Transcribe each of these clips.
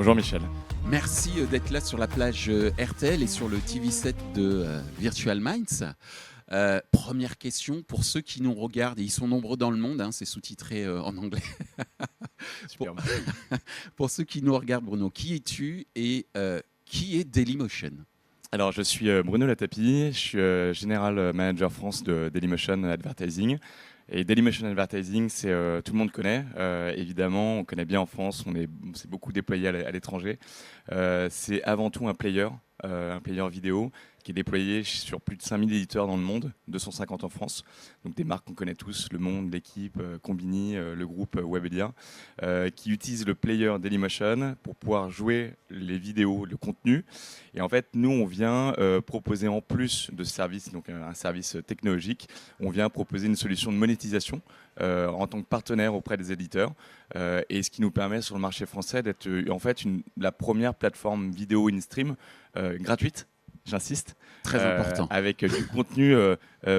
Bonjour Michel. Merci d'être là sur la plage RTL et sur le TV7 de Virtual Minds. Première question pour ceux qui nous regardent, et ils sont nombreux dans le monde, hein, c'est sous-titré en anglais. Super. Pour ceux qui nous regardent, Bruno, qui es-tu et qui est Dailymotion? Alors je suis Bruno Latapi, je suis General Manager France de Dailymotion Advertising. Et Dailymotion Advertising, tout le monde connaît, évidemment, on connaît bien en France, c'est beaucoup déployé à l'étranger. C'est avant tout un player vidéo qui est déployé sur plus de 5000 éditeurs dans le monde, 250 en France. Donc des marques qu'on connaît tous, Le Monde, L'Équipe, Combini, le groupe Webedia, qui utilisent le player Dailymotion pour pouvoir jouer les vidéos, le contenu. Et en fait, nous, on vient proposer en plus de ce service, donc un service technologique, on vient proposer une solution de monétisation en tant que partenaire auprès des éditeurs. Et ce qui nous permet sur le marché français d'être en fait la première plateforme vidéo in-stream gratuite. J'insiste. Très important. Avec du contenu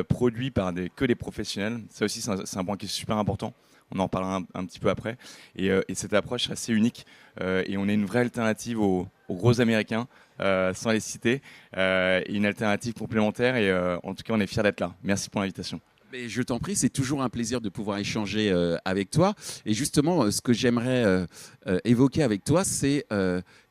produit par que des professionnels. Ça aussi, c'est un point qui est super important. On en parlera un petit peu après. Et cette approche est assez unique. Et on est une vraie alternative aux gros Américains, sans les citer. Et une alternative complémentaire. Et en tout cas, on est fiers d'être là. Merci pour l'invitation. Mais je t'en prie, c'est toujours un plaisir de pouvoir échanger avec toi. Et justement, ce que j'aimerais évoquer avec toi, c'est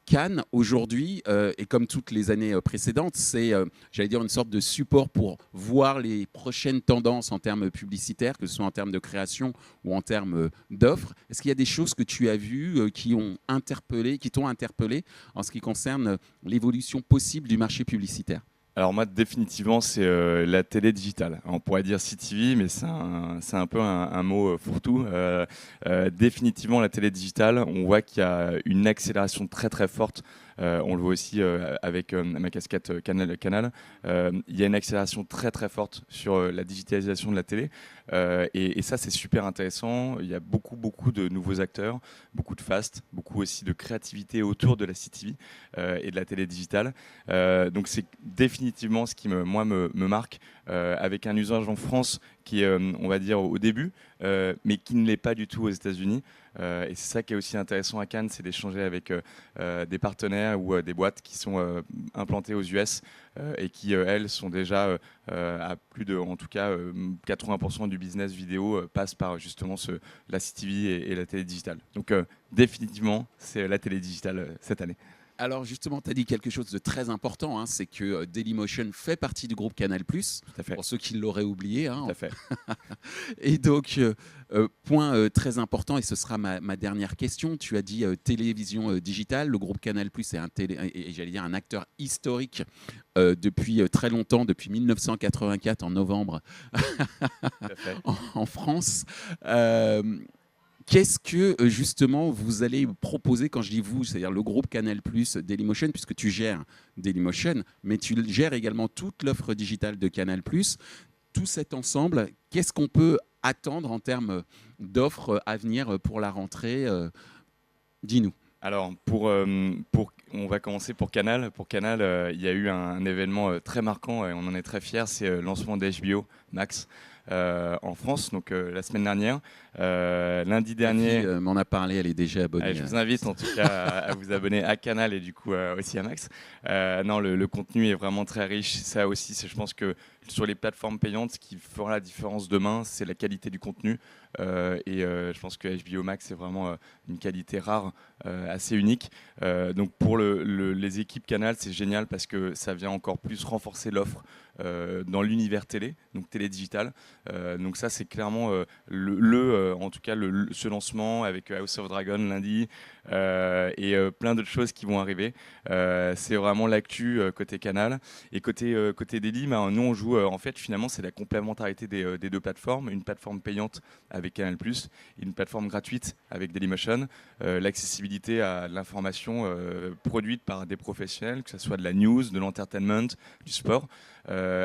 Cannes aujourd'hui, et comme toutes les années précédentes, c'est, j'allais dire, une sorte de support pour voir les prochaines tendances en termes publicitaires, que ce soit en termes de création ou en termes d'offres. Est-ce qu'il y a des choses que tu as vues qui t'ont interpellé en ce qui concerne l'évolution possible du marché publicitaire ? Alors moi, définitivement, c'est la télé digitale. On pourrait dire CTV, mais c'est un peu un mot fourre-tout. Définitivement, la télé digitale, on voit qu'il y a une accélération très très forte. On le voit aussi avec ma casquette Canal. Il y a une accélération très très forte sur la digitalisation de la télé. Et ça, c'est super intéressant. Il y a beaucoup de nouveaux acteurs, beaucoup de fast, beaucoup aussi de créativité autour de la CTV et de la télé digitale. Donc c'est définitivement ce qui me marque, avec un usage en France qui est, on va dire, au début, mais qui ne l'est pas du tout aux États-Unis. Et c'est ça qui est aussi intéressant à Cannes, c'est d'échanger avec des partenaires ou des boîtes qui sont implantées aux US et qui, elles, sont déjà à plus de, en tout cas, 80% du business vidéo passe par justement la CTV et la télé digitale. Donc définitivement, c'est la télé digitale cette année. Alors justement, tu as dit quelque chose de très important, hein, c'est que Dailymotion fait partie du groupe Canal+, Tout à fait. pour ceux qui l'auraient oublié. Hein. Tout à fait. Et donc, point très important, et ce sera ma dernière question, tu as dit télévision digitale, le groupe Canal+ est j'allais dire un acteur historique depuis très longtemps, depuis 1984 en novembre en France. Qu'est-ce que justement vous allez proposer, quand je dis vous, c'est-à-dire le groupe Canal+, Dailymotion, puisque tu gères Dailymotion, mais tu gères également toute l'offre digitale de Canal+. Tout cet ensemble, qu'est-ce qu'on peut attendre en termes d'offres à venir pour la rentrée? Dis-nous. Alors, on va commencer pour Canal. Pour Canal, il y a eu un événement très marquant et on en est très fiers, c'est le lancement d'HBO Max en France, donc la semaine dernière. Lundi dernier. M'en a parlé, elle est déjà abonnée. Je vous invite en tout cas à vous abonner à Canal et du coup aussi à Max. Non, le contenu est vraiment très riche. Ça aussi, je pense que sur les plateformes payantes, ce qui fera la différence demain, c'est la qualité du contenu. Je pense que HBO Max, c'est vraiment une qualité rare, assez unique. Donc pour les équipes Canal, c'est génial parce que ça vient encore plus renforcer l'offre dans l'univers télé, donc télé digitale. Donc ça, c'est clairement en tout cas ce lancement avec House of Dragon lundi et plein d'autres choses qui vont arriver. C'est vraiment l'actu côté Canal. Et côté Daily, nous on joue en fait finalement c'est la complémentarité des deux plateformes, une plateforme payante avec Canal+, et une plateforme gratuite avec Dailymotion, l'accessibilité à l'information produite par des professionnels, que ce soit de la news, de l'entertainment, du sport,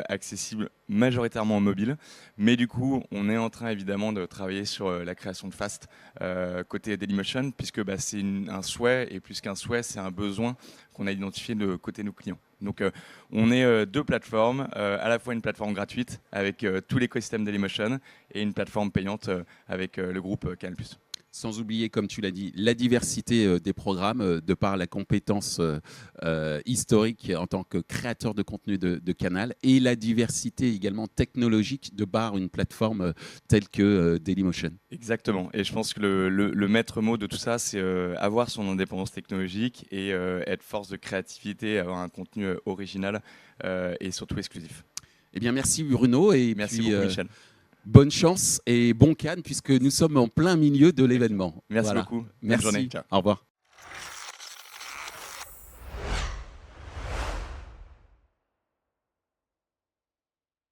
accessible majoritairement en mobile. Mais du coup, on est en train évidemment de travailler sur la création de Fast côté Dailymotion, puisque c'est un souhait, et plus qu'un souhait, c'est un besoin qu'on a identifié de côté nos clients. Donc on est deux plateformes, à la fois une plateforme gratuite avec tout l'écosystème Dailymotion et une plateforme payante avec le groupe Canal+. Sans oublier, comme tu l'as dit, la diversité des programmes de par la compétence historique en tant que créateur de contenu de Canal et la diversité également technologique de par une plateforme telle que Dailymotion. Exactement. Et je pense que le maître mot de tout ça, c'est avoir son indépendance technologique et être force de créativité, avoir un contenu original et surtout exclusif. Eh bien, merci Bruno. Et Merci puis, beaucoup, Michel. bonne chance et bon Cannes puisque nous sommes en plein milieu de l'événement. Merci Voilà. beaucoup. Bonne Merci. journée. Ciao. Au revoir.